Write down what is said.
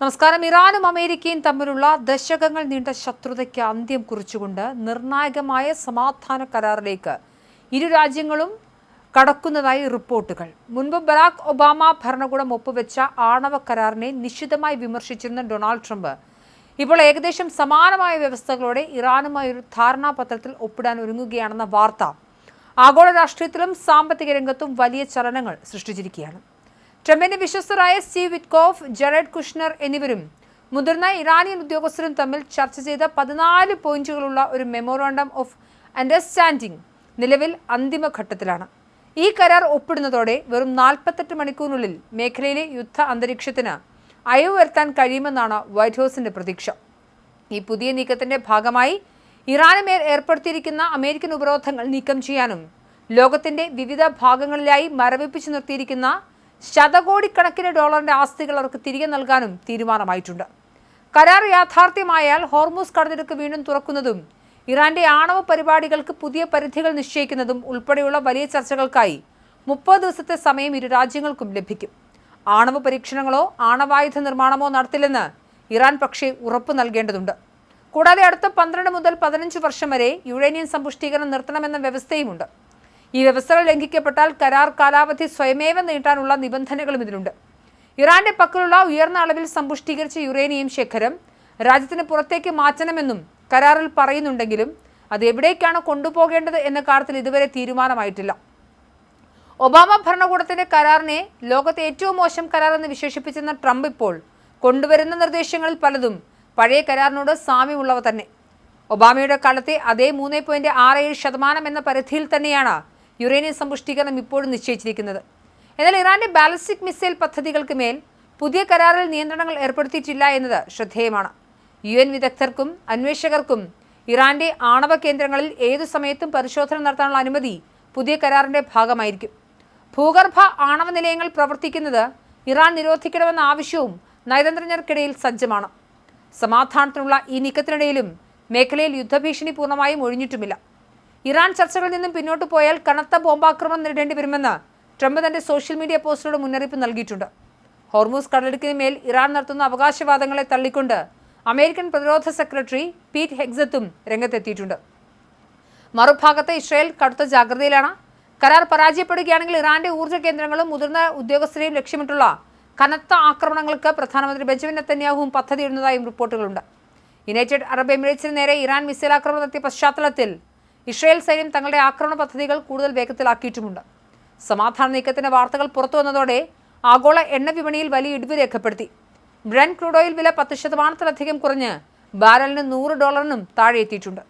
നമസ്കാരം. ഇറാനും അമേരിക്കയും തമ്മിലുള്ള ദശകങ്ങൾ നീണ്ട ശത്രുതയ്ക്ക് അന്ത്യം കുറിച്ചുകൊണ്ട് നിർണായകമായ സമാധാന കരാറിലേക്ക് ഇരു രാജ്യങ്ങളും കടക്കുന്നതായി റിപ്പോർട്ടുകൾ. മുൻപ് ബറാക് ഒബാമ ഭരണകൂടം ഒപ്പുവെച്ച ആണവ കരാറിനെ നിശിതമായി വിമർശിച്ചിരുന്ന ഡൊണാൾഡ് ട്രംപ് ഇപ്പോൾ ഏകദേശം സമാനമായ വ്യവസ്ഥകളോടെ ഇറാനുമായി ഒരു ധാരണാപത്രത്തിൽ ഒപ്പിടാൻ ഒരുങ്ങുകയാണെന്ന വാർത്ത ആഗോള രാഷ്ട്രീയത്തിലും സാമ്പത്തിക രംഗത്തും വലിയ ചലനങ്ങൾ സൃഷ്ടിച്ചിരിക്കുകയാണ്. ട്രംപിന്റെ വിശ്വസ്തരായ സ്റ്റീവ് വിറ്റ്കോഫ്, ജെറഡ് കുഷ്നർ എന്നിവരും മുതിർന്ന ഇറാനിയൻ ഉദ്യോഗസ്ഥരും തമ്മിൽ ചർച്ച ചെയ്ത 14 പോയിന്റുകളുള്ള ഒരു മെമ്മോറാണ്ടം ഓഫ് അണ്ടർസ്റ്റാൻഡിംഗ് നിലവിൽ അന്തിമഘട്ടത്തിലാണ്. ഈ കരാർ ഒപ്പിടുന്നതോടെ വെറും 48 മണിക്കൂറിനുള്ളിൽ മേഖലയിലെ യുദ്ധ അന്തരീക്ഷത്തിന് അയവ് വരുത്താൻ കഴിയുമെന്നാണ് വൈറ്റ് ഹൗസിന്റെ പ്രതീക്ഷ. ഈ പുതിയ നീക്കത്തിന്റെ ഭാഗമായി ഇറാന് മേൽ ഏർപ്പെടുത്തിയിരിക്കുന്ന അമേരിക്കൻ ഉപരോധങ്ങൾ നീക്കം ചെയ്യാനും ലോകത്തിന്റെ വിവിധ ഭാഗങ്ങളിലായി മരവിപ്പിച്ചു നിർത്തിയിരിക്കുന്ന ശതകോടിക്കണക്കിന് ഡോളറിന്റെ ആസ്തികൾ അവർക്ക് തിരികെ നൽകാനും തീരുമാനമായിട്ടുണ്ട്. കരാർ യാഥാർത്ഥ്യമായാൽ ഹോർമൂസ് കടലിടുക്ക് വീണ്ടും തുറക്കുന്നതും ഇറാന്റെ ആണവ പരിപാടികൾക്ക് പുതിയ പരിധികൾ നിശ്ചയിക്കുന്നതും ഉൾപ്പെടെയുള്ള വലിയ ചർച്ചകൾക്കായി 30 ദിവസത്തെ സമയം ഇരു രാജ്യങ്ങൾക്കും ലഭിക്കും. ആണവ പരീക്ഷണങ്ങളോ ആണവായുധ നിർമ്മാണമോ നടത്തില്ലെന്ന് ഇറാൻ പക്ഷേ ഉറപ്പ് നൽകേണ്ടതുണ്ട്. കൂടാതെ അടുത്ത 12 മുതൽ 15 വർഷം വരെ യുറേനിയം സമ്പുഷ്ടീകരണം നിർത്തണമെന്ന വ്യവസ്ഥയുമുണ്ട്. ഈ വ്യവസ്ഥകൾ ലംഘിക്കപ്പെട്ടാൽ കരാർ കാലാവധി സ്വയമേവ നീട്ടാനുള്ള നിബന്ധനകളും ഇതിലുണ്ട്. ഇറാന്റെ പക്കലുള്ള ഉയർന്ന അളവിൽ സമ്പുഷ്ടീകരിച്ച യുറേനിയം ശേഖരം രാജ്യത്തിന് പുറത്തേക്ക് മാറ്റണമെന്നും കരാറിൽ പറയുന്നുണ്ടെങ്കിലും അത് എവിടേക്കാണ് കൊണ്ടുപോകേണ്ടത് എന്ന കാര്യത്തിൽ ഇതുവരെ തീരുമാനമായിട്ടില്ല. ഒബാമ ഭരണകൂടത്തിന്റെ കരാറിനെ ലോകത്തെ ഏറ്റവും മോശം കരാർ എന്ന് വിശേഷിപ്പിച്ചെന്ന ട്രംപ് ഇപ്പോൾ കൊണ്ടുവരുന്ന നിർദ്ദേശങ്ങളിൽ പലതും പഴയ കരാറിനോട് സാമ്യമുള്ളവ തന്നെ. ഒബാമയുടെ കാലത്തെ അതേ 3.67% എന്ന പരിധിയിൽ തന്നെയാണ് യുറേനിയം സമ്പുഷ്ടീകരണം ഇപ്പോഴും നിശ്ചയിച്ചിരിക്കുന്നത്. എന്നാൽ ഇറാന്റെ ബാലിസ്റ്റിക് മിസൈൽ പദ്ധതികൾക്ക് മേൽ പുതിയ കരാറിൽ നിയന്ത്രണങ്ങൾ ഏർപ്പെടുത്തിയിട്ടില്ല എന്നത് ശ്രദ്ധേയമാണ്. UN വിദഗ്ധർക്കും അന്വേഷകർക്കും ഇറാന്റെ ആണവ കേന്ദ്രങ്ങളിൽ ഏതു സമയത്തും പരിശോധന നടത്താനുള്ള അനുമതി പുതിയ കരാറിന്റെ ഭാഗമായിരിക്കും. ഭൂഗർഭ ആണവ നിലയങ്ങൾ പ്രവർത്തിക്കുന്നത് ഇറാൻ നിരോധിക്കണമെന്ന ആവശ്യവും നയതന്ത്രജ്ഞർക്കിടയിൽ സജ്ജമാണ്. സമാധാനത്തിനുള്ള ഈ നീക്കത്തിനിടയിലും മേഖലയിൽ യുദ്ധഭീഷണി പൂർണ്ണമായും ഒഴിഞ്ഞിട്ടുമില്ല. ഇറാൻ ചർച്ചകളിൽ നിന്നും പിന്നോട്ട് പോയാൽ കനത്ത ബോംബാക്രമണം നേരിടേണ്ടി വരുമെന്ന് ട്രംപ് തന്റെ സോഷ്യൽ മീഡിയ പോസ്റ്റിലൂടെ മുന്നറിയിപ്പ് നൽകിയിട്ടുണ്ട്. ഹോർമൂസ് കടലിടുക്കിന് മേൽ ഇറാൻ നടത്തുന്ന അവകാശവാദങ്ങളെ തള്ളിക്കൊണ്ട് അമേരിക്കൻ പ്രതിരോധ സെക്രട്ടറി പീറ്റ് ഹെഗ്സത്തും രംഗത്തെത്തിയിട്ടുണ്ട്. മറുഭാഗത്ത് ഇസ്രായേൽ കടുത്ത ജാഗ്രതയിലാണ്. കരാർ പരാജയപ്പെടുകയാണെങ്കിൽ ഇറാന്റെ ഊർജ്ജ കേന്ദ്രങ്ങളും മുതിർന്ന ഉദ്യോഗസ്ഥരെയും ലക്ഷ്യമിട്ടുള്ള കനത്ത ആക്രമണങ്ങൾക്ക് പ്രധാനമന്ത്രി ബെഞ്ചമിൻ നെതന്യാഹുവും പദ്ധതിയിടുന്നതായും റിപ്പോർട്ടുകളുണ്ട്. യുണൈറ്റഡ് അറബ് എമിറേറ്റ്സിന് നേരെ ഇറാൻ മിസൈൽ ആക്രമണം നടത്തിയ പശ്ചാത്തലത്തിൽ ഇസ്രായേൽ സൈന്യം തങ്ങളുടെ ആക്രമണ പദ്ധതികൾ കൂടുതൽ വേഗത്തിലാക്കിയിട്ടുമുണ്ട്. സമാധാന നീക്കത്തിന്റെ വാർത്തകൾ പുറത്തു വന്നതോടെ ആഗോള എണ്ണ വിപണിയിൽ വലിയ ഇടിവ് രേഖപ്പെടുത്തി. ബ്രന്റ് ക്രൂഡ് ഓയിൽ വില 10% കുറഞ്ഞ് ബാരലിന് $100 താഴെ എത്തിയിട്ടുണ്ട്.